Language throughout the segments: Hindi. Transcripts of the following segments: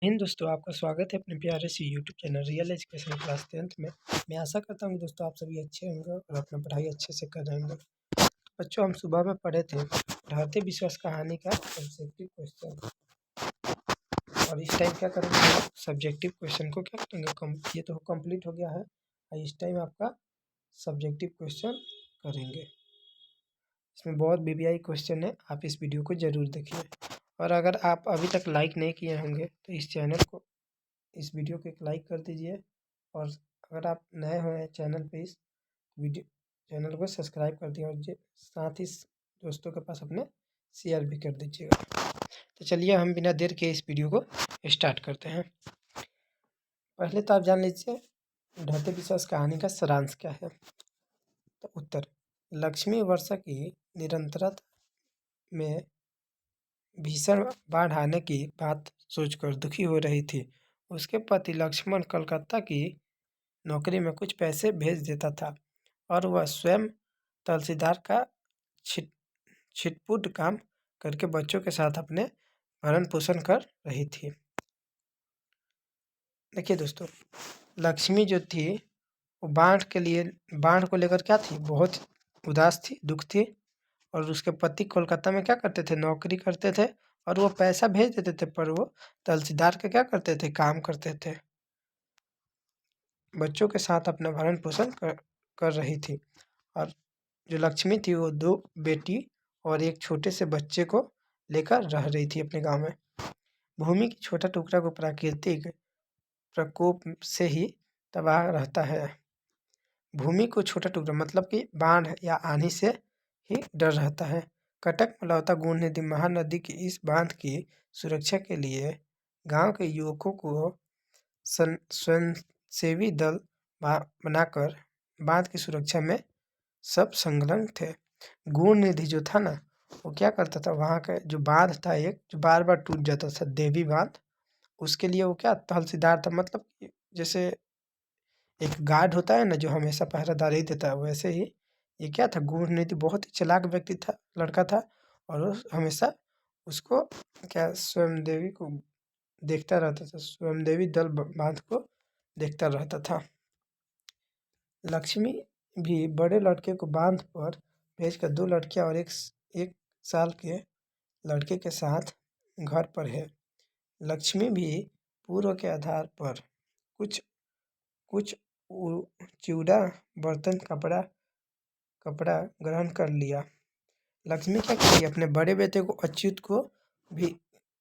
इन दोस्तों आपका स्वागत है अपने प्यारे से YouTube channel real education class 10th में। मैं आशा करता हूँ कि दोस्तों आप सभी अच्छे होंगे और अपना पढ़ाई अच्छे से कर रहे होंगे। बच्चों, हम सुबह में पढ़े थे ढाते विश्वास कहानी का सब्जेक्टिव क्वेश्चन, और इस टाइम क्या करेंगे, सब्जेक्टिव क्वेश्चन को क्या करेंगे, ये तो कंप्लीट हो गया है और इस टाइम आपका सब्जेक्टिव क्वेश्चन करेंगे। इसमें बहुत वीवीआई क्वेश्चन है, आप इस वीडियो को ज़रूर देखिए। और अगर आप अभी तक लाइक नहीं किए होंगे तो इस चैनल को, इस वीडियो को एक लाइक कर दीजिए। और अगर आप नए हैं चैनल पे, इस वीडियो चैनल को सब्सक्राइब कर दिए और साथ ही दोस्तों के पास अपने शेयर भी कर दीजिएगा। तो चलिए हम बिना देर के इस वीडियो को स्टार्ट करते हैं। पहले तो आप जान लीजिए ढाते विश्वास कहानी का सारांश क्या है। तो उत्तर, लक्ष्मी वर्षा की निरंतरता में भीषण बाढ़ आने की बात सोचकर दुखी हो रही थी। उसके पति लक्ष्मण कलकत्ता की नौकरी में कुछ पैसे भेज देता था और वह स्वयं तहसीलदार का छिटपुट काम करके बच्चों के साथ अपने भरण पोषण कर रही थी। देखिए दोस्तों, लक्ष्मी जो थी वो बाढ़ को लेकर क्या थी, बहुत उदास थी, दुख थी। और उसके पति कोलकाता में क्या करते थे, नौकरी करते थे और वो पैसा भेज देते थे, पर वो तहसीलदार का क्या करते थे, काम करते थे। बच्चों के साथ अपना भरण पोषण कर रही थी। और जो लक्ष्मी थी वो 2 बेटी और एक छोटे से बच्चे को लेकर रह रही थी अपने गांव में। भूमि की छोटा टुकड़ा को प्राकृतिक प्रकोप से ही तबाह रहता है। भूमि को छोटा टुकड़ा मतलब कि बाढ़ या आंधी से ही डर रहता है। कटक मलौता गूंड नदी महानदी की इस बांध की सुरक्षा के लिए गांव के युवकों को स्वयंसेवी दल बनाकर बांध की सुरक्षा में सब संलग्न थे। गूंड निधि जो था ना, वो क्या करता था, वहाँ का जो बांध था एक, जो बार बार टूट जाता था, देवी बांध, उसके लिए वो क्या तहसीलदार था। मतलब कि जैसे एक गार्ड होता है ना जो हमेशा पहरादारी देता है, वैसे ही ये क्या था, गूढ़ नीति, बहुत ही चालाक व्यक्ति था, लड़का था। और वो हमेशा उसको क्या, स्वयं देवी को देखता रहता था, स्वयं देवी दल बांध को देखता रहता था। लक्ष्मी भी बड़े लड़के को बांध पर भेजकर 2 लड़कियां और एक साल के लड़के के साथ घर पर है। लक्ष्मी भी पूर्व के आधार पर कुछ कुछ चिवड़ा, बर्तन, कपड़ा ग्रहण कर लिया। लक्ष्मी क्या करी, अपने बड़े बेटे को अच्युत को भी,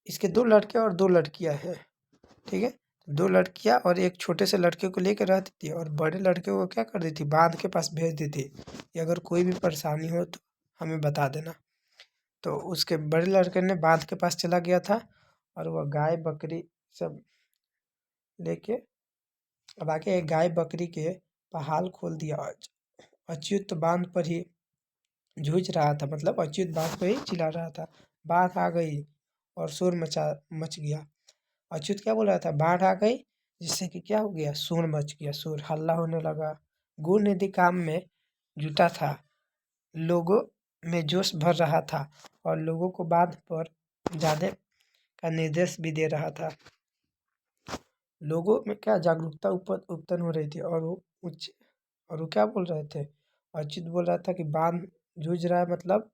इसके 2 लड़के और 2 लड़कियां हैं, ठीक है। 2 लड़कियां और एक छोटे से लड़के को लेकर रहती थी और बड़े लड़के को क्या कर दी थी, बांध के पास भेज दी थी कि अगर कोई भी परेशानी हो तो हमें बता देना। तो उसके बड़े लड़के ने बांध के पास चला गया था और वह गाय बकरी सब लेके, अब आगे गाय बकरी के पहाल खोल दिया। अच्युत बांध पर ही जूझ रहा था, मतलब अच्युत बांध पर ही चिल्ला रहा था, बाढ़ आ गई, और शोर मच गया। अच्युत क्या बोल रहा था, बाढ़ आ गई, जिससे कि क्या हो गया, शोर मच गया, शोर हल्ला होने लगा। गूढ़ निधि काम में जुटा था, लोगों में जोश भर रहा था और लोगों को बांध पर जाने का निर्देश भी दे रहा था। लोगों में क्या जागरूकता उत्पन्न हो रही थी और वो क्या बोल रहे थे, अच्युत बोल रहा था कि बांध जूझ रहा है, मतलब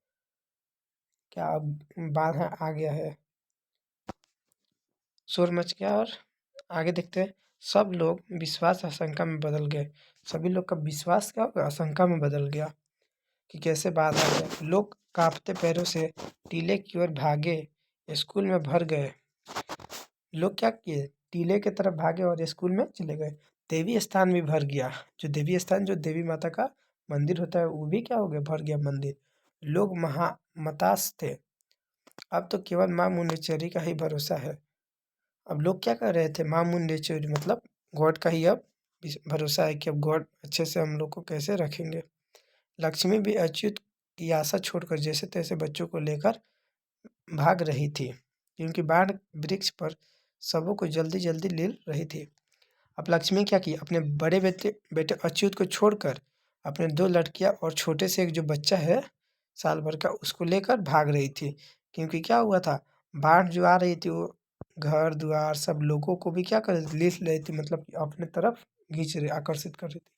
क्या अब बांध आ गया है, शोर मच गया। और आगे देखते हैं, सब लोग विश्वास आशंका में बदल गए। सभी लोग का विश्वास क्या होगा, आशंका में बदल गया कि कैसे बाढ़ आ गया। लोग कांपते पैरों से टीले की ओर भागे, स्कूल में भर गए। लोग क्या किए, टीले की तरफ भागे और स्कूल में चले गए। देवी स्थान भी भर गया, जो देवी स्थान, जो देवी माता का मंदिर होता है, वो भी क्या हो गया, भर गया मंदिर। लोग मतास थे, अब तो केवल माँ मुंडेश्वरी का ही भरोसा है। अब लोग क्या कर रहे थे, माँ मुंडेश्वरी मतलब गॉड का ही अब भरोसा है कि अब गॉड अच्छे से हम लोग को कैसे रखेंगे। लक्ष्मी भी अच्युत की आशा छोड़कर जैसे तैसे बच्चों को लेकर भाग रही थी, क्योंकि बाढ़ वृक्ष पर सबों को जल्दी जल्दी ले रही थी। अब लक्ष्मी क्या की, अपने बड़े बेटे अच्युत को छोड़कर अपने 2 लड़कियां और छोटे से एक जो बच्चा है साल भर का, उसको लेकर भाग रही थी। क्योंकि क्या हुआ था, बाढ़ जो आ रही थी वो घर द्वार सब लोगों को भी क्या कर रही थी, लिस रही थी, मतलब कि अपने तरफ खींच रही, आकर्षित कर रही थी।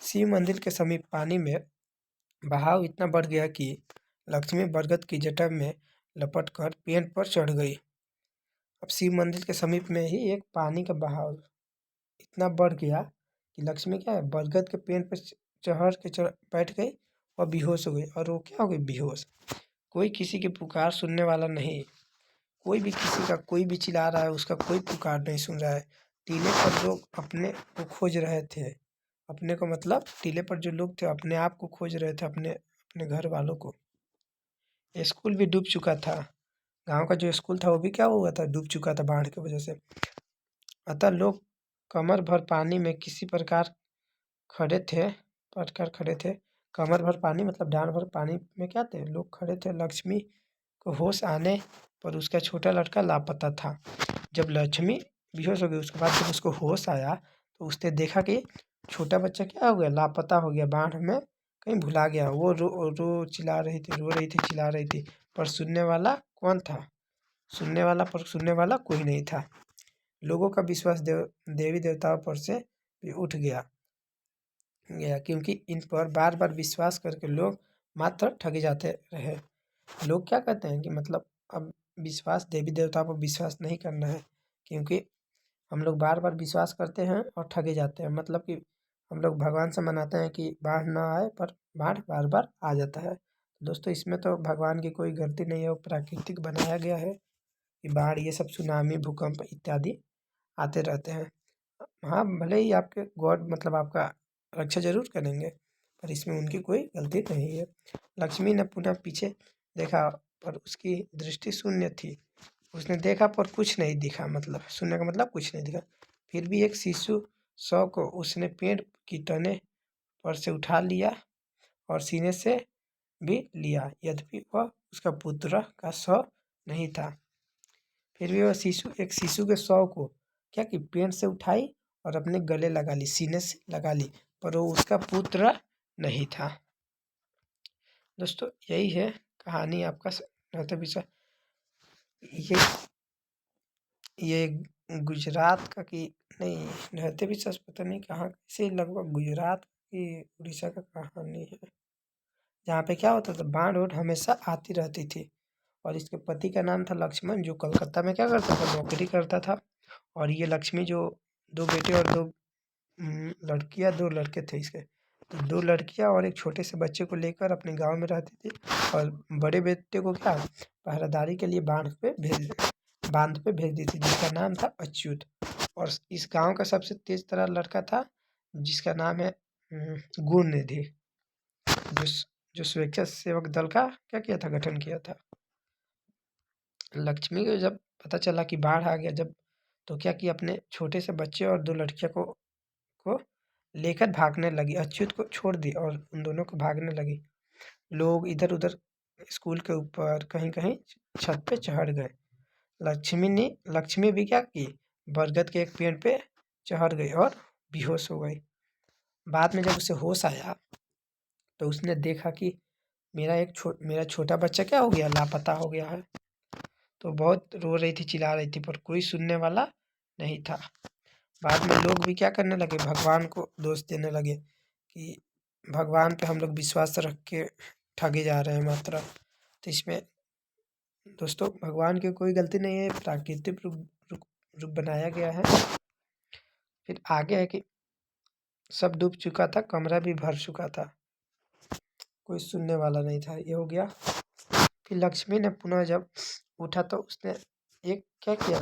शिव मंदिर के समीप पानी में बहाव इतना बढ़ गया कि लक्ष्मी बरगद की जटा में लपट कर पेड़ पर चढ़ गई। अब शिव मंदिर के समीप में ही एक पानी का बहाव इतना बढ़ गया कि लक्ष्मी क्या है, बरगद के पेड़ पर चढ़ बैठ गई और बेहोश हो गई। और वो क्या हो गई, बेहोश। कोई किसी की पुकार सुनने वाला नहीं, कोई भी किसी का कोई भी चिल्ला रहा है, उसका कोई पुकार नहीं सुन रहा है। टीले पर लोग अपने को खोज रहे थे, अपने को मतलब टीले पर जो लोग थे अपने आप को खोज रहे थे, अपने अपने घर वालों को। स्कूल भी डूब चुका था, गांव का जो स्कूल था वो भी क्या हुआ था, डूब चुका था बाढ़ की वजह से। अतः लोग कमर भर पानी में किसी प्रकार खड़े थे। कमर भर पानी मतलब डांड भर पानी में क्या थे, लोग खड़े थे। लक्ष्मी को होश आने पर उसका छोटा लड़का लापता था। जब लक्ष्मी बेहोश हो गई, उसके बाद जब उसको होश आया तो उसने देखा कि छोटा बच्चा क्या हो गया, लापता हो गया, बाढ़ में कहीं भुला गया। वो रो चिल्ला रही थी, रो रही थी, चिल्ला रही थी, पर सुनने वाला कौन था, सुनने वाला कोई नहीं था। लोगों का विश्वास देवी देवताओं पर से भी उठ गया, क्योंकि इन पर बार बार विश्वास करके लोग मात्र ठगे जाते रहे। लोग क्या कहते हैं कि मतलब अब विश्वास, देवी देवताओं पर विश्वास नहीं करना है, क्योंकि हम लोग बार बार विश्वास करते हैं और ठगे जाते हैं। मतलब कि हम लोग भगवान से मनाते हैं कि बाढ़ ना आए, पर बाढ़ बार बार आ जाता है। दोस्तों, इसमें तो भगवान की कोई गलती नहीं है, वो प्राकृतिक बनाया गया है कि बाढ़, ये सब सुनामी, भूकंप इत्यादि आते रहते हैं। हाँ, भले ही आपके गॉड मतलब आपका रक्षा जरूर करेंगे, पर इसमें उनकी कोई गलती नहीं है। लक्ष्मी ने पुनः पीछे देखा, पर उसकी दृष्टि शून्य थी। उसने देखा पर कुछ नहीं दिखा, मतलब सुनने का मतलब कुछ नहीं दिखा। फिर भी एक शिशु शव को उसने पेड़ की तने पर से उठा लिया और सीने से भी लिया, यद्यपि वह उसका पुत्र का शव नहीं था। फिर भी वह एक शिशु के शव को क्या कि पेड़ से उठाई और अपने गले लगा ली, सीने से लगा ली, पर वो उसका पुत्र नहीं था। दोस्तों, यही है कहानी आपका रहते विषय। ये ये गुजरात का कि नहीं, रहते विश्वास पता नहीं कहाँ से, लगभग गुजरात की उड़ीसा का कहानी है, जहाँ पे क्या होता था, बाढ़ वोढ़ हमेशा आती रहती थी। और इसके पति का नाम था लक्ष्मण, जो कलकत्ता में क्या करता था, नौकरी करता था। और ये लक्ष्मी जो दो बेटे और दो लड़कियां, दो लड़के थे इसके, तो दो लड़कियां और एक छोटे से बच्चे को लेकर अपने गांव में रहती थी। और बड़े बेटे को क्या पहरेदारी के लिए बांध पे भेज दी थी, जिसका नाम था अच्युत। और इस गांव का सबसे तेज तर्रार लड़का था, जिसका नाम है गुणनिधि, जो जो स्वेच्छा सेवक दल का क्या किया था, गठन किया था। लक्ष्मी को जब पता चला कि बाढ़ आ गया, जब तो क्या किया, अपने छोटे से बच्चे और दो लड़कियों को लेकर भागने लगी, अच्युत को छोड़ दी और उन दोनों को भागने लगी। लोग इधर उधर स्कूल के ऊपर कहीं कहीं छत पे चढ़ गए। लक्ष्मी भी क्या की, बरगद के एक पेड़ पे चढ़ गई और बेहोश हो गई। बाद में जब उसे होश आया तो उसने देखा कि मेरा छोटा बच्चा क्या हो गया, लापता हो गया है। तो बहुत रो रही थी, चिल्ला रही थी, पर कोई सुनने वाला नहीं था। बाद में लोग भी क्या करने लगे, भगवान को दोष देने लगे कि भगवान पे हम लोग विश्वास रख के ठगे जा रहे हैं मात्र। तो इसमें दोस्तों भगवान की कोई गलती नहीं है, प्राकृतिक रूप बनाया गया है। फिर आगे है कि सब डूब चुका था, कमरा भी भर चुका था, कोई सुनने वाला नहीं था। ये हो गया। फिर लक्ष्मी ने पुनः जब उठा तो उसने एक क्या किया,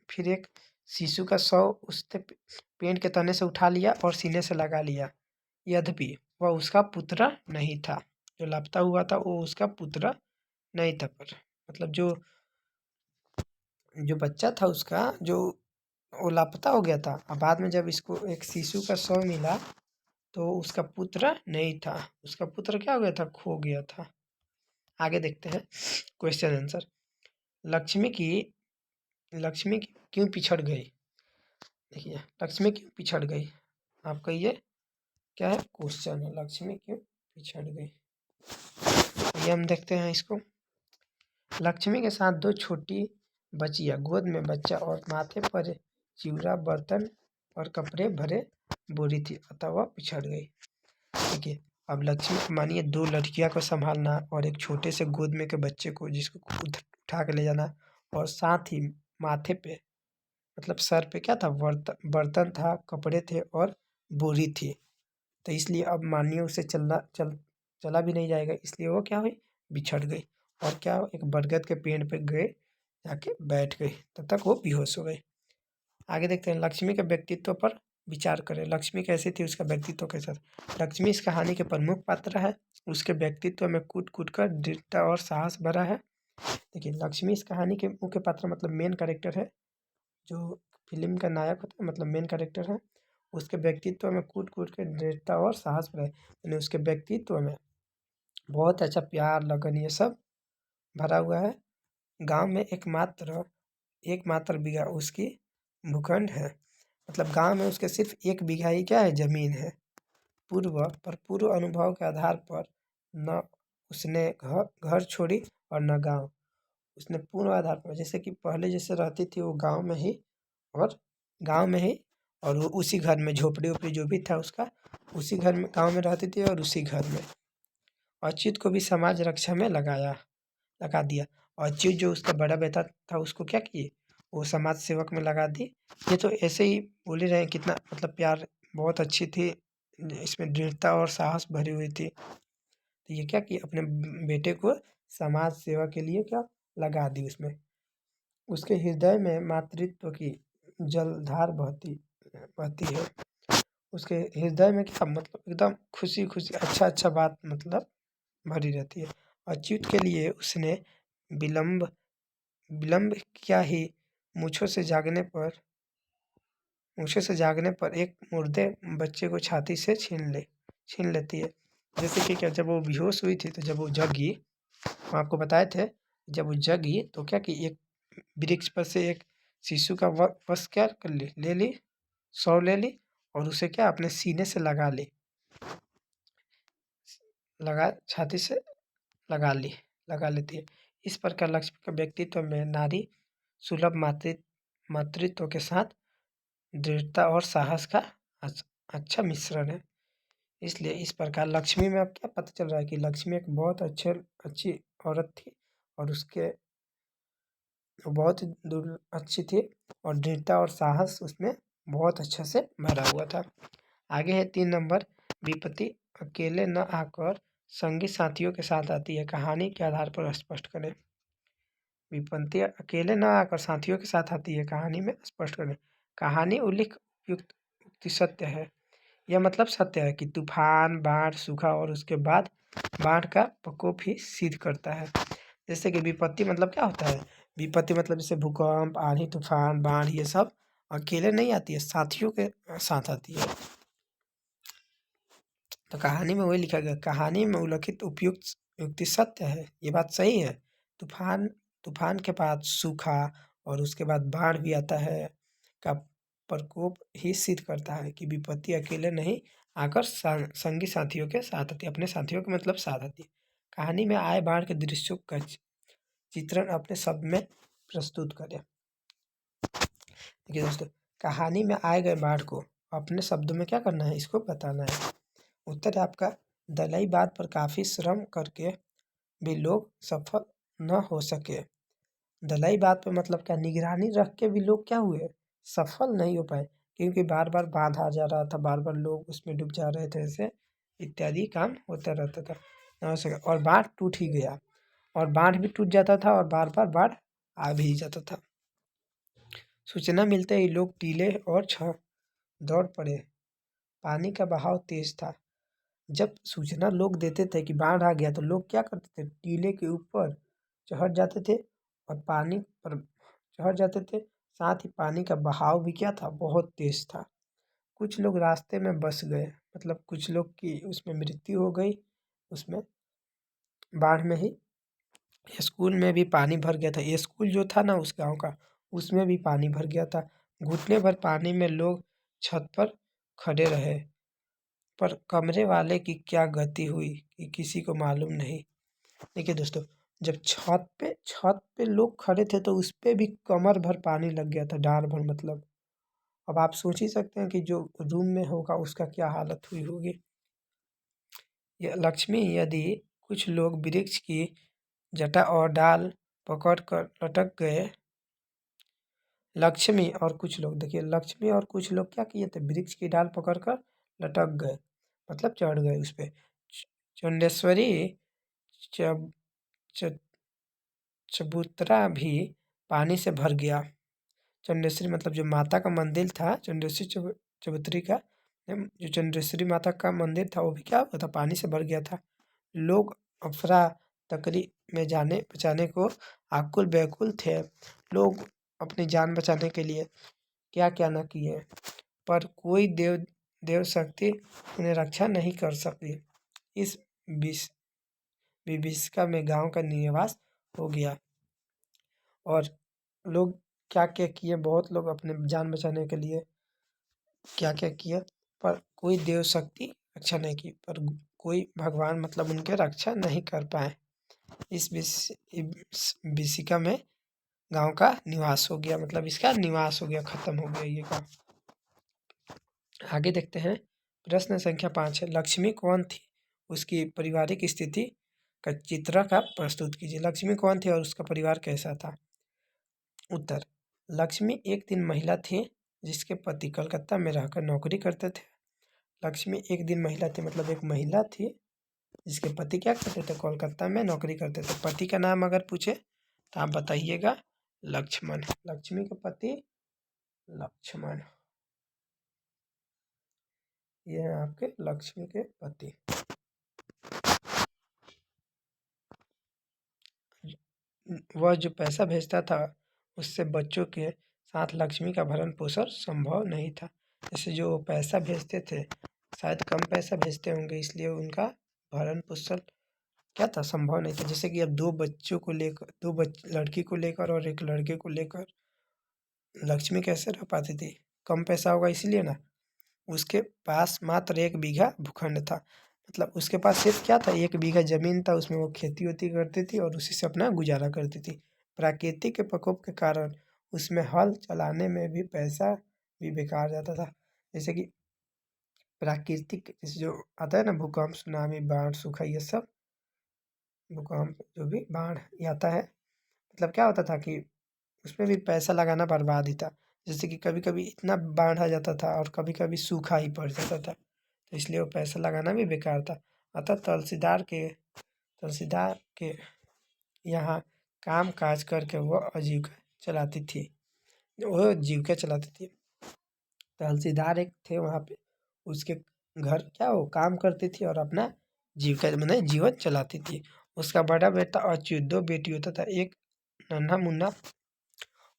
फिर एक शिशु का शव उसने पेड़ के तने से उठा लिया और सीने से लगा लिया, यद्यपि वह उसका पुत्र नहीं था। जो लापता हुआ था वो उसका पुत्र नहीं था, पर मतलब जो बच्चा था उसका, जो वो लापता हो गया था। और बाद में जब इसको एक शिशु का शव मिला तो उसका पुत्र नहीं था, उसका पुत्र क्या हो गया था, खो गया था। आगे देखते हैं क्वेश्चन आंसर। लक्ष्मी की लक्ष्मी क्यों पिछड़ गई, देखिए लक्ष्मी क्यों पिछड़ गई, आपका ये क्या है क्वेश्चन है, लक्ष्मी क्यों पिछड़ गई। ये हम देखते हैं इसको। लक्ष्मी के साथ दो छोटी बचिया गोद में बच्चा और माथे पर चिवड़ा बर्तन और कपड़े भरे बोरी थी, अतः वह पिछड़ गई। ठीक है, अब लक्ष्मी मानिए 2 लड़कियां को संभालना और एक छोटे से गोद में के बच्चे को जिसको उठा के ले जाना, और साथ ही माथे पे मतलब सर पे क्या था, बर्तन था, कपड़े थे और बोरी थी। तो इसलिए अब मानिए उसे चला भी नहीं जाएगा, इसलिए वो क्या हुई, बिछड़ गई। और क्या, एक बरगद के पेड़ पे गए, जाके बैठ गई, तब तक वो बेहोश हो गई। आगे देखते हैं, लक्ष्मी के व्यक्तित्व पर विचार करें। लक्ष्मी कैसी थी, उसका व्यक्तित्व कैसा था। लक्ष्मी इस कहानी के प्रमुख पात्र है। उसके व्यक्तित्व में कूट कूट कर दृढ़ता और साहस भरा है। देखिए, लक्ष्मी इस कहानी के मुख्य पात्र मतलब मेन कैरेक्टर है, जो फिल्म का नायक होता है मतलब मेन कैरेक्टर है। उसके व्यक्तित्व में कूट कूट के दृढ़ता और साहस भरा है, यानी उसके व्यक्तित्व में बहुत अच्छा प्यार लगन ये सब भरा हुआ है। गांव में एकमात्र बीघा उसकी भूखंड है, मतलब गांव में उसके सिर्फ 1 बीघा ही क्या है, जमीन है। पूर्व अनुभव के आधार पर न उसने घर छोड़ी और न गांव। उसने पूर्व आधार पर, जैसे कि पहले जैसे रहती थी वो गांव में ही, और वो उसी घर में झोपड़ी उपड़ी जो भी था उसका, उसी घर में गांव में रहती थी और उसी घर में। अच्युत को भी समाज रक्षा में लगा दिया। और अच्युत जो उसका बड़ा बेटा था उसको क्या किए, वो समाज सेवक में लगा दी। ये तो ऐसे ही बोल ही रहे हैं, कितना मतलब प्यार, बहुत अच्छी थी, इसमें दृढ़ता और साहस भरी हुई थी। तो ये क्या कि अपने बेटे को समाज सेवा के लिए क्या लगा दी उसमें। उसके हृदय में मातृत्व की जलधार बहती है। उसके हृदय में क्या मतलब एकदम खुशी खुशी अच्छा बात मतलब भरी रहती है। अच्युत के लिए उसने विलंब विलंब क्या ही, मूंछों से जागने पर एक मुर्दे बच्चे को छाती से छीन लेती है। जैसे कि क्या, जब वो बेहोश हुई थी तो जब वो जगी, हम आपको बताए थे, जब वो जगी तो क्या कि एक वृक्ष पर से एक शिशु का वश क्या कर ले ली, सौ ले ली, और उसे क्या अपने सीने से छाती से लगा लेती है। इस प्रकार लक्ष्मी के व्यक्तित्व में नारी सुलभ मातृत्व के साथ दृढ़ता और साहस का अच्छा मिश्रण है। इसलिए इस प्रकार लक्ष्मी में अब क्या पता चल रहा है कि लक्ष्मी एक बहुत अच्छी औरत थी, और उसके बहुत अच्छी थी, और दृढ़ता और साहस उसमें बहुत अच्छे से भरा हुआ था। आगे है 3 नंबर, विपत्ति अकेले न आकर संगी साथियों के साथ आती है, कहानी के आधार पर स्पष्ट करें। विपत्ति अकेले न आकर साथियों के साथ आती है, कहानी में स्पष्ट करें। कहानी उल्लेख युक्ति सत्य है। यह मतलब सत्य है कि तूफान, बाढ़, सूखा और उसके बाद बाढ़ का प्रकोप ही सिद्ध करता है। जैसे कि विपत्ति मतलब क्या होता है, विपत्ति मतलब जैसे भूकंप, आंधी, तूफान, बाढ़, ये सब अकेले नहीं आती है, साथियों के साथ आती है। तो कहानी में वही लिखा गया, कहानी में उल्लिखित उपयुक्त युक्ति सत्य है, ये बात सही है। तूफान के बाद सूखा और उसके बाद बाढ़ भी आता है का प्रकोप ही सिद्ध करता है कि विपत्ति अकेले नहीं आकर संगी साथियों के साथ आती है, अपने साथियों के मतलब साथ आती है। कहानी में आए बाढ़ के दृश्यों का चित्रण अपने शब्द में प्रस्तुत करें। देखिए दोस्तों, कहानी में आए गए बाढ़ को अपने शब्दों में क्या करना है, इसको बताना है। उत्तर है आपका, दलई बात पर काफ़ी श्रम करके भी लोग सफल न हो सके। दलई बात पर मतलब क्या, निगरानी रख के भी लोग क्या हुए, सफल नहीं हो पाए, क्योंकि बार बार बाढ़ आ जा रहा था, बार बार लोग उसमें डूब जा रहे थे, ऐसे इत्यादि काम होता रहता था, न हो सके। और बाढ़ टूट ही गया, और बाढ़ भी टूट जाता था, और बार बार बाढ़ आ भी जाता था। सूचना मिलते ही लोग टीले और छत दौड़ पड़े। पानी का बहाव तेज था। जब सूचना लोग देते थे कि बाढ़ आ गया, तो लोग क्या करते थे, टीले के ऊपर चढ़ जाते थे और पानी पर चढ़ जाते थे। साथ ही पानी का बहाव भी क्या था, बहुत तेज था। कुछ लोग रास्ते में बस गए, मतलब कुछ लोग की उसमें मृत्यु हो गई, उसमें बाढ़ में ही। स्कूल में भी पानी भर गया था, ये स्कूल जो था ना उस गांव का, उसमें भी पानी भर गया था। घुटने भर पानी में लोग छत पर खड़े रहे, पर कमरे वाले की क्या गति हुई कि किसी को मालूम नहीं। देखिए दोस्तों, जब छत पे लोग खड़े थे तो उस पे भी कमर भर पानी लग गया था, डाँड़ भर मतलब। अब आप सोच ही सकते हैं कि जो रूम में होगा उसका क्या हालत हुई होगी। यह लक्ष्मी यदि कुछ लोग वृक्ष की जटा और डाल पकड़ कर लटक गए। लक्ष्मी और कुछ लोग, देखिए लक्ष्मी और कुछ लोग क्या किए थे, वृक्ष की डाल पकड़ कर लटक गए, मतलब चढ़ गए उस पे। चंडेश्वरी चब च- चबूतरा भी पानी से भर गया। चंडेश्वरी मतलब जो माता का मंदिर था, चंडेश्वरी चबूतरी का, जो चंडेश्वरी माता का मंदिर था वो भी क्या हुआ था, पानी से भर गया था। लोग अफरा तकरी में जाने बचाने को आकुल व्याकुल थे। लोग अपनी जान बचाने के लिए क्या क्या न किए, पर कोई देव शक्ति उन्हें रक्षा नहीं कर सकी। इस विष विभीषिका में गांव का निवास हो गया और लोग क्या क्या किए, बहुत लोग अपने जान बचाने के लिए क्या क्या किया, पर कोई देव शक्ति रक्षा नहीं की, पर कोई भगवान मतलब उनके रक्षा नहीं कर पाए। इस विभीषिका में गांव का निवास हो गया, मतलब इसका निवास हो गया, खत्म हो गया ये काम। आगे देखते हैं, प्रश्न संख्या 5 है, लक्ष्मी कौन थी, उसकी पारिवारिक स्थिति का चित्र का प्रस्तुत कीजिए। लक्ष्मी कौन थी और उसका परिवार कैसा था। उत्तर, लक्ष्मी एक दिन महिला थी जिसके पति कलकत्ता में रहकर नौकरी करते थे। लक्ष्मी एक दिन महिला थी मतलब एक महिला थी जिसके पति क्या करते थे, कोलकाता में नौकरी करते थे। पति का नाम अगर पूछे तो आप बताइएगा लक्ष्मण। लक्ष्मी के पति लक्ष्मण, ये है आपके लक्ष्मी के पति। वह जो पैसा भेजता था उससे बच्चों के साथ लक्ष्मी का भरण पोषण संभव नहीं था। जैसे जो पैसा भेजते थे शायद कम पैसा भेजते होंगे, इसलिए उनका भरण पोषण क्या था, संभव नहीं था। जैसे कि अब दो बच्चों को लेकर, लड़की को लेकर और एक लड़के को लेकर लक्ष्मी कैसे रह पाती थी, कम पैसा होगा इसलिए ना। उसके पास मात्र 1 बीघा भूखंड था, मतलब उसके पास सिर्फ क्या था, 1 बीघा जमीन था, उसमें वो खेती होती करती थी और उसी से अपना गुजारा करती थी। प्राकृतिक के प्रकोप के कारण उसमें हल चलाने में भी पैसा भी बेकार जाता था। जैसे कि प्राकृतिक जैसे जो आता है ना, भूकंप, सुनामी, बाढ़, सूखा, ये सब भूकंप जो भी बाढ़ ये आता है, मतलब क्या होता था कि उसमें भी पैसा लगाना बर्बाद ही था। जैसे कि कभी कभी इतना बाढ़ आ जाता था और कभी कभी सूखा ही पड़ जाता था, तो इसलिए वो पैसा लगाना भी बेकार था। अतः तहसीलदार के यहाँ काम काज करके वह आजीविका चलाती थी, वो जीविका चलाती थी। तहसीलदार एक थे वहाँ पे, उसके घर क्या वो काम करती थी और अपना जीविका मैंने जीवन चलाती थी। उसका बड़ा बेटा अच्युत, 2 बेटी होता था, एक नन्हा मुन्ना,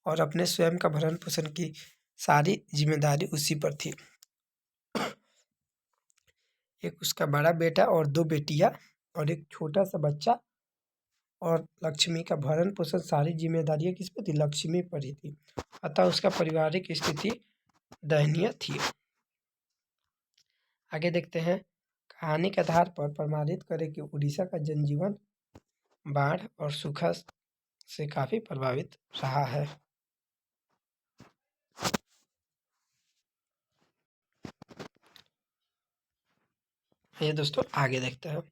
और अपने स्वयं का भरण पोषण की सारी जिम्मेदारी उसी पर थी। एक उसका बड़ा बेटा और 2 बेटियां और एक छोटा सा बच्चा, और लक्ष्मी का भरण पोषण सारी जिम्मेदारियां किस पे थी, लक्ष्मी पर ही थी। अतः उसका पारिवारिक स्थिति दयनीय थी। आगे देखते हैं, कहानी के आधार पर प्रमाणित करें कि उड़ीसा का जनजीवन बाढ़ और सूखा से काफी प्रभावित रहा है। ये दोस्तों आगे देखते हैं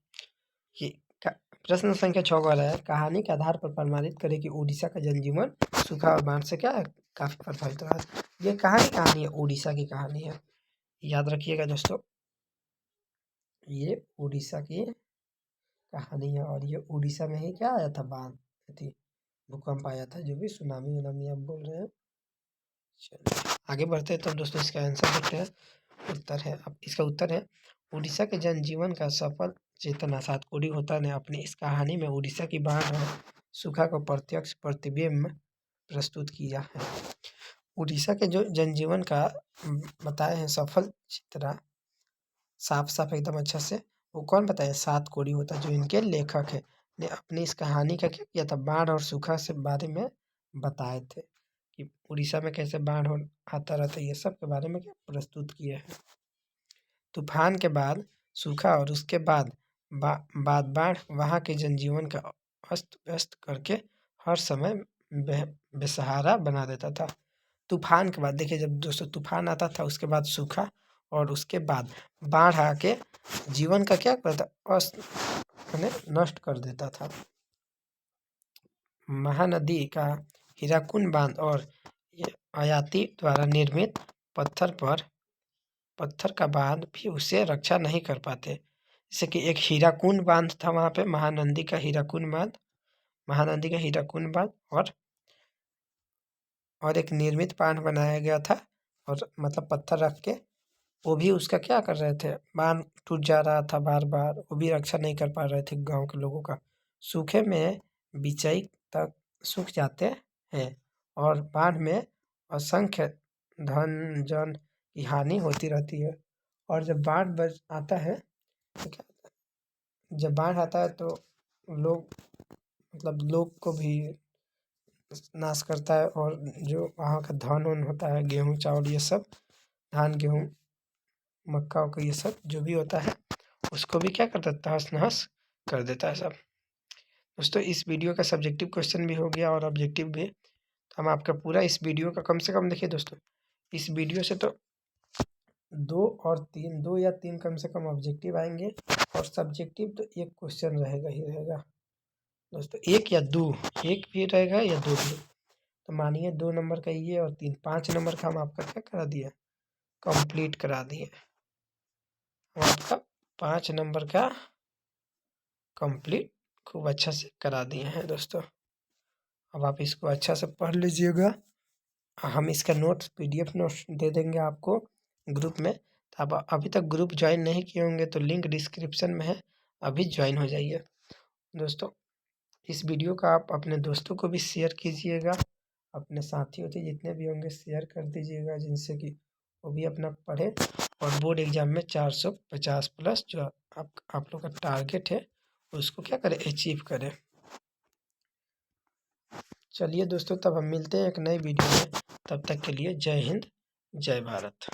कि प्रश्न संख्या 6 का है, कहानी के आधार पर प्रमाणित करें कि उड़ीसा का जनजीवन सूखा और बाढ़ से क्या है, काफी प्रभावित रहा है। ये कहानी है, उड़ीसा की कहानी है, याद रखिएगा दोस्तों, ये उड़ीसा की कहानी है। और ये उड़ीसा में ही क्या आया था, बाढ़ थी, भूकंप आया था, जो भी सुनामी उनामी आप बोल रहे हैं। चलिए आगे बढ़ते हैं, तो दोस्तों इसका आंसर देखते हैं। उत्तर है, अब इसका उत्तर है, उड़ीसा के जनजीवन का सफल चेतना सातकोड़ी होता ने अपनी इस कहानी में उड़ीसा की बाढ़ और सूखा को प्रत्यक्ष प्रतिबिंब प्रस्तुत किया है। उड़ीसा के जो जनजीवन का बताए हैं सफल चित्रा, साफ साफ एकदम अच्छा से, वो कौन बताया, सातकोड़ी होता जो इनके लेखक है, ने अपनी इस कहानी का क्या किया था, बाढ़ और सूखा से बारे में बताए थे कि उड़ीसा में कैसे बाढ़ आता रहता है, ये सब के बारे में क्या प्रस्तुत किए हैं। तूफान के बाद सूखा और उसके बाद बाढ़ वहाँ के जनजीवन का अस्त व्यस्त करके हर समय बेसहारा बना देता था। तूफान के बाद देखिए, जब दोस्तों तूफान आता था, उसके बाद सूखा, और उसके बाद बाढ़ आके जीवन का क्या करता, अस्त यानी नष्ट कर देता था। महानदी का हीराकुंड बांध और आयाती द्वारा निर्मित पत्थर का बांध भी उसे रक्षा नहीं कर पाते। जैसे कि एक हीराकुंड बांध था वहाँ पे, महानदी का हीराकुंड बांध, और एक निर्मित बांध बनाया गया था, और मतलब पत्थर रख के, वो भी उसका क्या कर रहे थे, बांध टूट जा रहा था बार बार, वो भी रक्षा नहीं कर पा रहे थे गांव के लोगों का। सूखे में बिचई तक सूख जाते हैं, और बाढ़ में असंख्य धन जन की हानि होती रहती है। और जब बाढ़ आता है तो क्या, जब बाढ़ आता है तो लोग मतलब लोग को भी नाश करता है, और जो वहाँ का धन वन होता है, गेहूँ चावल ये सब, धान गेहूँ मक्का वक्का ये सब जो भी होता है, उसको भी क्या करता है, तहस नहस कर देता है सब। दोस्तों इस वीडियो का सब्जेक्टिव क्वेश्चन भी हो गया और ऑब्जेक्टिव भी। तो हम आपका पूरा इस वीडियो का कम से कम देखिए दोस्तों, इस वीडियो से तो 2 या 3 कम से कम ऑब्जेक्टिव आएंगे, और सब्जेक्टिव तो एक क्वेश्चन रहेगा ही रहेगा दोस्तों, एक या दो, एक भी रहेगा या दो भी। तो मानिए 2 नंबर का ये और 3, 5 नंबर का हम आपका क्या करा दिए, कंप्लीट करा दिए। हम आपका 5 नंबर का कंप्लीट खूब अच्छा से करा दिए हैं दोस्तों। अब आप इसको अच्छा से पढ़ लीजिएगा। हम इसका नोट्स PDF नोट्स दे देंगे आपको ग्रुप में। तो आप अभी तक ग्रुप ज्वाइन नहीं किए होंगे तो लिंक डिस्क्रिप्शन में है, अभी ज्वाइन हो जाइए दोस्तों। इस वीडियो का आप अपने दोस्तों को भी शेयर कीजिएगा, अपने साथी होते जितने भी होंगे शेयर कर दीजिएगा, जिनसे कि वो भी अपना पढ़े और बोर्ड एग्जाम में 450 प्लस जो आप लोग का टारगेट है उसको क्या करें, अचीव करें। चलिए दोस्तों, तब हम मिलते हैं एक नई वीडियो में, तब तक के लिए जय हिंद जय भारत।